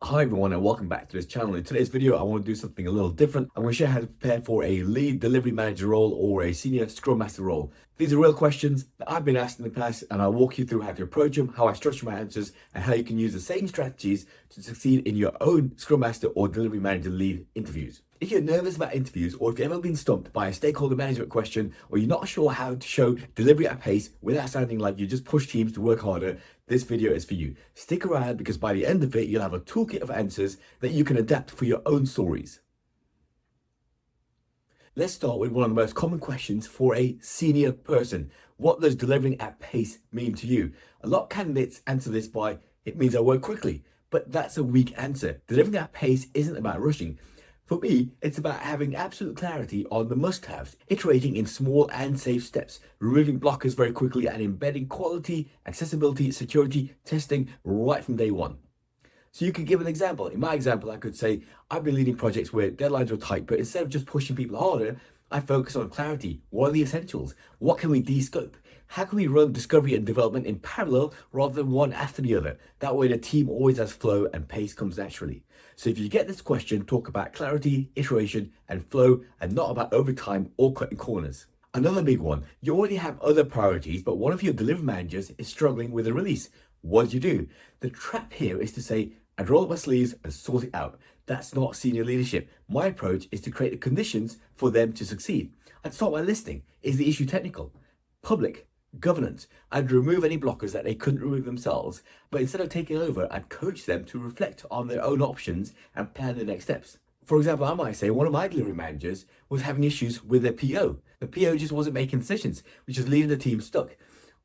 Hi everyone and welcome back to this channel. In today's video, I want to do something a little different. I'm going to share how to prepare for a lead delivery manager role or a senior scrum master role. These are real questions that I've been asked in the past, and I'll walk you through how to approach them, how I structure my answers, and how you can use the same strategies to succeed in your own scrum master or delivery manager lead interviews. If you're nervous about interviews, or if you've ever been stumped by a stakeholder management question, or you're not sure how to show delivery at pace without sounding like you just push teams to work harder, this video is for you. Stick around because by the end of it, you'll have a toolkit of answers that you can adapt for your own stories. Let's start with one of the most common questions for a senior person. What does delivering at pace mean to you? A lot of candidates answer this by, it means I work quickly, but that's a weak answer. Delivering at pace isn't about rushing. For me, it's about having absolute clarity on the must-haves, iterating in small and safe steps, removing blockers very quickly and embedding quality, accessibility, security, testing right from day one. So you could give an example. In my example, I could say, I've been leading projects where deadlines were tight, but instead of just pushing people harder, I focus on clarity. What are the essentials? What can we de-scope? How can we run discovery and development in parallel rather than one after the other? That way the team always has flow and pace comes naturally. So if you get this question, talk about clarity, iteration, and flow, and not about overtime or cutting corners. Another big one, you already have other priorities, but one of your delivery managers is struggling with a release. What do? The trap here is to say, I'd roll up my sleeves and sort it out. That's not senior leadership. My approach is to create the conditions for them to succeed. I'd start by listening. Is the issue technical? Public? Governance? I'd remove any blockers that they couldn't remove themselves, but instead of taking over, I'd coach them to reflect on their own options and plan the next steps. For example, I might say one of my delivery managers was having issues with their PO. The PO just wasn't making decisions, which was leaving the team stuck.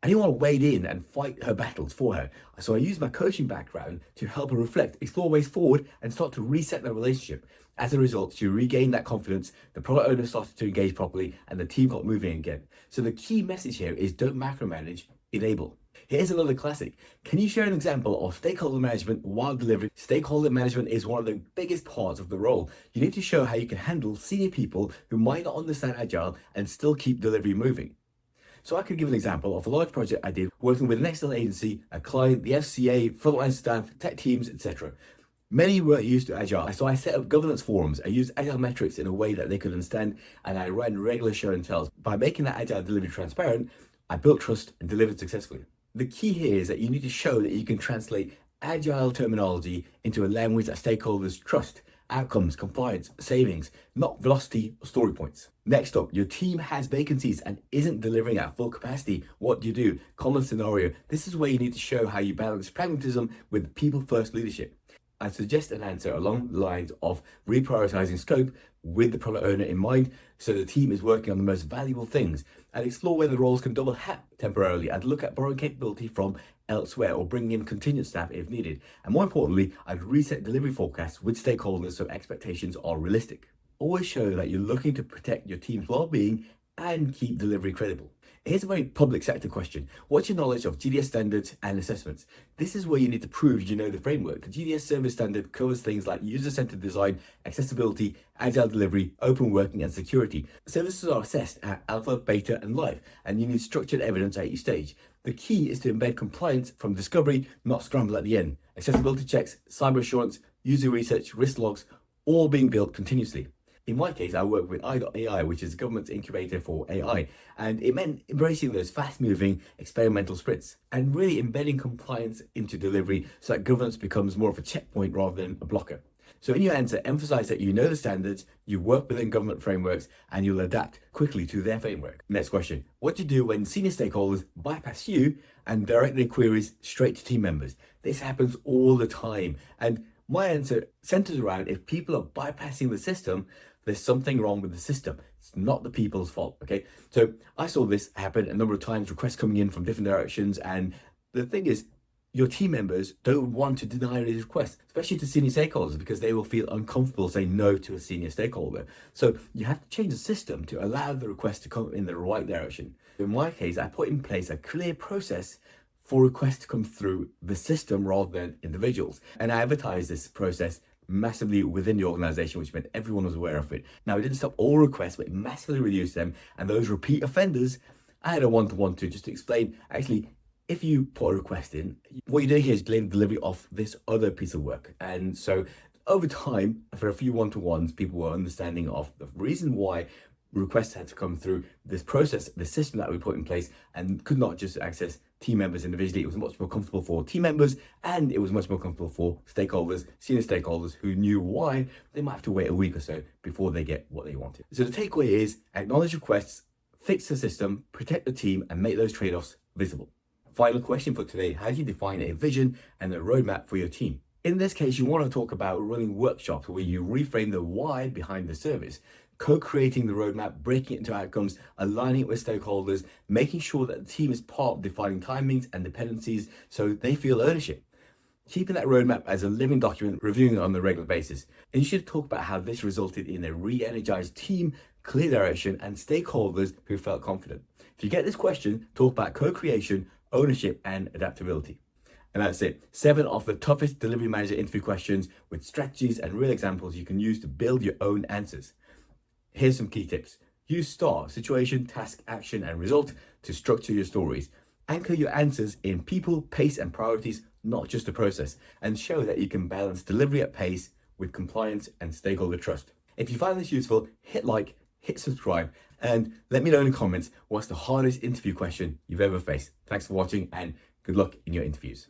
I didn't want to wade in and fight her battles for her. So I used my coaching background to help her reflect, explore ways forward, and start to reset the relationship. As a result, she regained that confidence, the product owner started to engage properly, and the team got moving again. So the key message here is don't macromanage, enable. Here's another classic. Can you share an example of stakeholder management while delivering? Stakeholder management is one of the biggest parts of the role. You need to show how you can handle senior people who might not understand Agile and still keep delivery moving. So I could give an example of a large project I did working with an external agency, a client, the FCA, frontline staff, tech teams, etc. Many weren't used to Agile, so I set up governance forums. I used Agile metrics in a way that they could understand, and I ran regular show and tells. By making that Agile delivery transparent, I built trust and delivered successfully. The key here is that you need to show that you can translate Agile terminology into a language that stakeholders trust. Outcomes, compliance, savings, not velocity or story points. Next up, your team has vacancies and isn't delivering at full capacity. What do? Common scenario. This is where you need to show how you balance pragmatism with people-first leadership. I suggest an answer along the lines of reprioritizing scope with the product owner in mind, so the team is working on the most valuable things, and explore whether roles can double hat temporarily and look at borrowing capability from elsewhere or bringing in contingent staff if needed. And more importantly, I'd reset delivery forecasts with stakeholders so expectations are realistic. Always show that you're looking to protect your team's well-being and keep delivery credible. Here's a very public sector question. What's your knowledge of GDS Standards and Assessments? This is where you need to prove you know the framework. The GDS service standard covers things like user-centered design, accessibility, agile delivery, open working, and security. Services are assessed at alpha, beta, and live, and you need structured evidence at each stage. The key is to embed compliance from discovery, not scramble at the end. Accessibility checks, cyber assurance, user research, risk logs, all being built continuously. In my case, I work with I.AI, which is the government's incubator for AI, and it meant embracing those fast-moving experimental sprints and really embedding compliance into delivery so that governance becomes more of a checkpoint rather than a blocker. So in your answer, emphasize that you know the standards, you work within government frameworks, and you'll adapt quickly to their framework. Next question. What do you do when senior stakeholders bypass you and direct their queries straight to team members? This happens all the time, and my answer centers around if people are bypassing the system, there's something wrong with the system. It's not the people's fault, okay? So I saw this happen a number of times, requests coming in from different directions. And the thing is, your team members don't want to deny these requests, especially to senior stakeholders, because they will feel uncomfortable saying no to a senior stakeholder. So you have to change the system to allow the request to come in the right direction. In my case, I put in place a clear process for requests to come through the system rather than individuals. And I advertised this process massively within the organization, which meant everyone was aware of it. Now, it didn't stop all requests, but it massively reduced them. And those repeat offenders, I had a one-to-one to just explain, actually, if you put a request in, what you're doing here is delaying delivery of this other piece of work. And so over time, for a few one-to-ones, people were understanding of the reason why requests had to come through this process, the system that we put in place, and could not just access team members individually. It was much more comfortable for team members, and it was much more comfortable for stakeholders, senior stakeholders, who knew why they might have to wait a week or so before they get what they wanted. So the takeaway is acknowledge requests, fix the system, protect the team, and make those trade-offs visible. Final question for today: how do you define a vision and a roadmap for your team? In this case, you want to talk about running workshops where you reframe the why behind the service, co-creating the roadmap, breaking it into outcomes, aligning it with stakeholders, making sure that the team is part of defining timings and dependencies so they feel ownership. Keeping that roadmap as a living document, reviewing it on a regular basis. And you should talk about how this resulted in a re-energized team, clear direction, and stakeholders who felt confident. If you get this question, talk about co-creation, ownership, and adaptability. And that's it. 7 of the toughest delivery manager interview questions with strategies and real examples you can use to build your own answers. Here's some key tips. Use STAR, situation, task, action, and result, to structure your stories. Anchor your answers in people, pace, and priorities, not just the process, and show that you can balance delivery at pace with compliance and stakeholder trust. If you find this useful, hit like, hit subscribe, and let me know in the comments what's the hardest interview question you've ever faced. Thanks for watching, and good luck in your interviews.